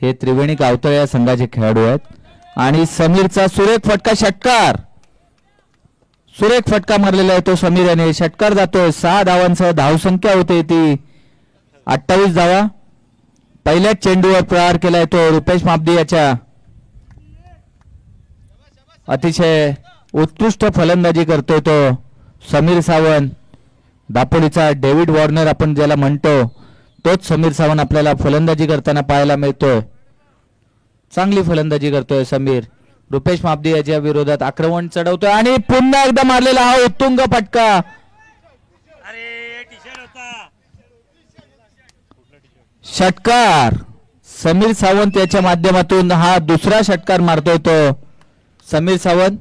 हे त्रिवेणी गावतळे या संघाचे खेळाडू आहेत आणि समीरचा सुरेख फटका षटकार सुरेख फटका मारलेला आहे तो समीर याने षटकार जातोय 6 धावांसह धावसंख्या होते ती 28 धावा पहिल्याच चेंडूवर प्रहार केलाय तो रुपेश मापदी याच्या अतिशय उत्कृष्ट फलंदाजी करतोय तो समीर सावंत दापोलीचा डेव्हिड वॉर्नर आपण ज्याला म्हणतो तोच समीर सावंत आपल्याला फलंदाजी करताना पाहायला मिळतोय चांगली फलंदाजी करतोय समीर रुपेश मापदी याच्या विरोधात आक्रमण चढवतोय आणि पुन्हा एकदा मारलेला हा उत्तुंग फटका षटकार समीर सावंत याच्या माध्यमातून हा दुसरा षटकार मारतोय तो समीर सावंत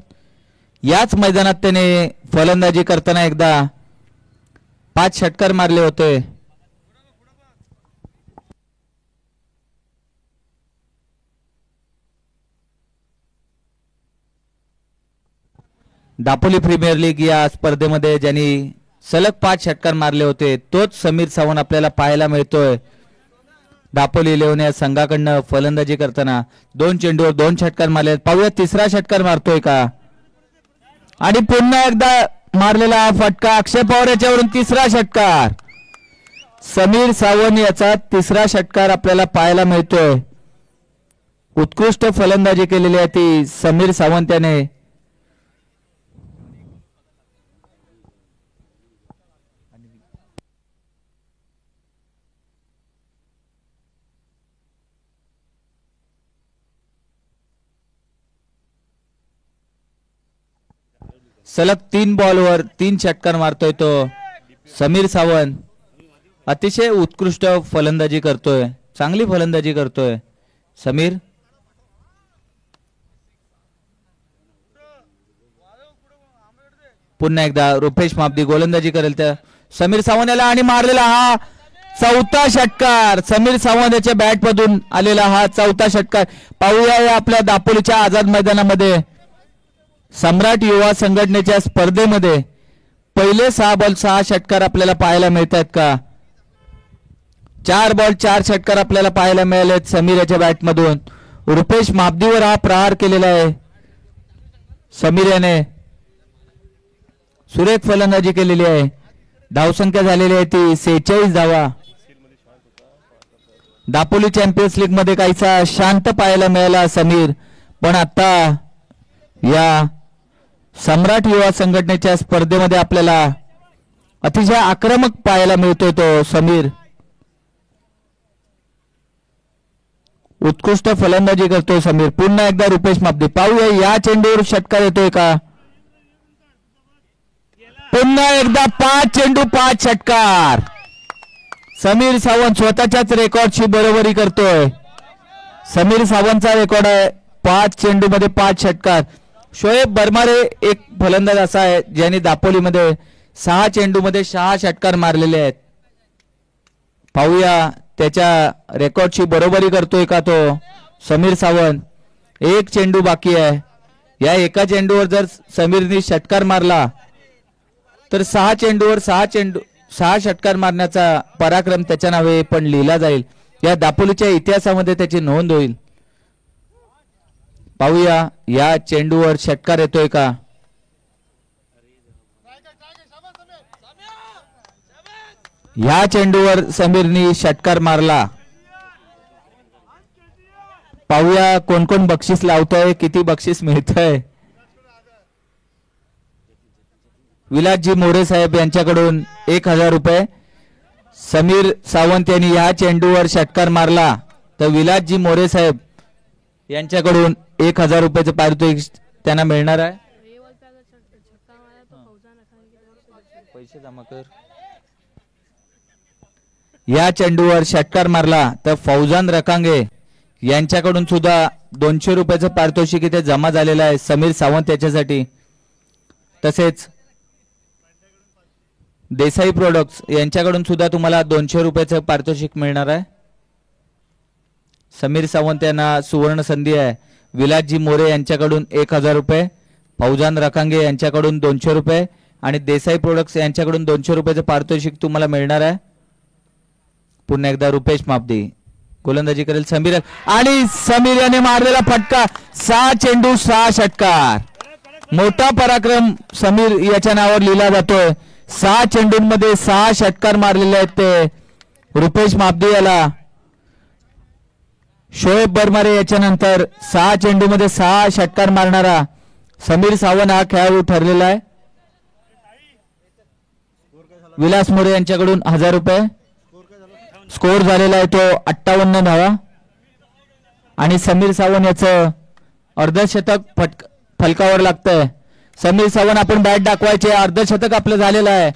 याच मैदानात त्याने फलंदाजी करताना एकदा 5 षटकार मारले होते दापोली प्रीमियर लीग या स्पर्धेमध्ये ज्यांनी सलग 5 षटकार मारले होते तोच समीर सावंत आपल्याला पाहायला मिळतोय दापोली 11 या संघाकडनं फलंदाजी करताना 2 चेंडूवर 2 षटकार मारले पाहूया तिसरा षटकार मारतोय का आणि पुन्हा एकदा मारलेला हा फटका अक्षय पवार याच्यावरून तिसरा षटकार समीर सावंत याचा तिसरा षटकार आपल्याला पाहायला मिळतोय उत्कृष्ट फलंदाजी केलेली आहे ती समीर सावंत याने सलग 3 बॉलवर 3 षटकार मारतोय तो समीर सावंत अतिशय उत्कृष्ट फलंदाजी करतोय चांगली फलंदाजी करतोय समीर पुन्हा एकदा रुपेश मापदी गोलंदाजी करेल त्या समीर सावंत याला आणि मारलेला हा चौथा षटकार समीर सावंत याच्या बॅट मधून आलेला हा चौथा षटकार पाहूया या आपल्या दापोलीच्या आझाद मैदानामध्ये सम्राट युवा संघटनेच्या स्पर्धेमध्ये पहिले 6 बॉल 6 षटकार आपल्याला पाहायला मिळतात का 4 बॉल 4 षटकार आपल्याला पाहायला मिळालेत समीर याच्या बॅट मधून रुपेश मापदीवर हा प्रहार केलेला आहे समीर याने सुरेख फलंदाजी केलेली आहे धावसंख्या झालेली आहे ती 46 धावा दापोली चॅम्पियन्स लीग मध्ये काहीसा शांत पाहायला मिळाला समीर पण आता या सम्राट युवा संघटनेच्या स्पर्धेमध्ये आपल्याला अतिशय आक्रमक पाहायला मिळतोय तो समीर उत्कृष्ट फलंदाजी करतोय समीर पुन्हा एकदा रुपेश मापदी पाहूया या चेंडूवर षटकार येतोय का पुन्हा एकदा 5 चेंडू 5 षटकार समीर सावंत स्वतःच्याच रेकॉर्डची बरोबरी करतोय समीर सावंतचा रेकॉर्ड आहे 5 चेंडू मध्ये 5 षटकार शोएब बरमारे एक फलंदाज असा आहे ज्यांनी दापोलीमध्ये 6 चेंडू मध्ये 6 षटकार मारलेले आहेत पाहूया त्याच्या रेकॉर्डची बरोबरी करतोय का तो समीर सावंत 1 चेंडू बाकी आहे या एका चेंडूवर जर समीरने षटकार मारला तर 6 चेंडूवर 6 षटकार मारण्याचा पराक्रम त्याच्या नावे पण लिहिला जाईल या दापोलीच्या इतिहासामध्ये त्याची नोंद होईल पाहूया या चेंडूवर षटकार येतोय का या चेंडूवर समीरनी षटकार मारला पाहूया कोण कोण बक्षीस लावतोय किती बक्षीस मिळतंय विलासजी मोरे साहेब यांच्याकडून 1000 रुपये समीर सावंत यांनी या चेंडूवर षटकार मारला तर विलासजी मोरे साहेब यांच्याकडून 1000 रुपयाचं पारितोषिक त्यांना मिळणार आहे पैसे जमा कर या चेंडूवर षटकार मारला तर फौजान रकांगे यांच्याकडून सुद्धा 200 रुपयाचं पारितोषिक इथे जमा झालेलं आहे समीर सावंत याच्यासाठी तसेच देसाई प्रोडक्ट्स यांच्याकडून सुद्धा तुम्हाला 200 रुपयाचं पारितोषिक मिळणार आहे समीर सावंत यांना सुवर्ण संधी आहे विलासजी मोरे यांच्याकडून 1000 रुपये फौजान रकांगे यांच्याकडून 200 रुपये आणि देसाई प्रोडक्ट्स यांच्याकडून 200 रुपयाचं पारितोषिक तुम्हाला मिळणार आहे पुन्हा एकदा रुपेश मापदी गोलंदाजी करेल समीर आणि समीर याने मारलेला फटका 6 चेंडू 6 षटकार. मोठा पराक्रम समीर याच्या नावावर लिहिला जातोय. 6 चेंडूंमध्ये 6 षटकार मारलेले आहेत ते रुपेश मापदे याला. शोएब बरमारे याच्यानंतर 6 चेंडूमध्ये 6 षटकार मारणारा समीर सावंत हा खेळाडू ठरलेला आहे. विलास मोरे यांच्याकडून 1000 रुपये. स्कोर झालेला आहे तो 58 धावा आणि समीर सावंत याचं अर्धशतक फलकावर लागतंय. समीर सावंत आपण बॅट दाखवायचे. अर्धशतक आपलं झालेलं आहे.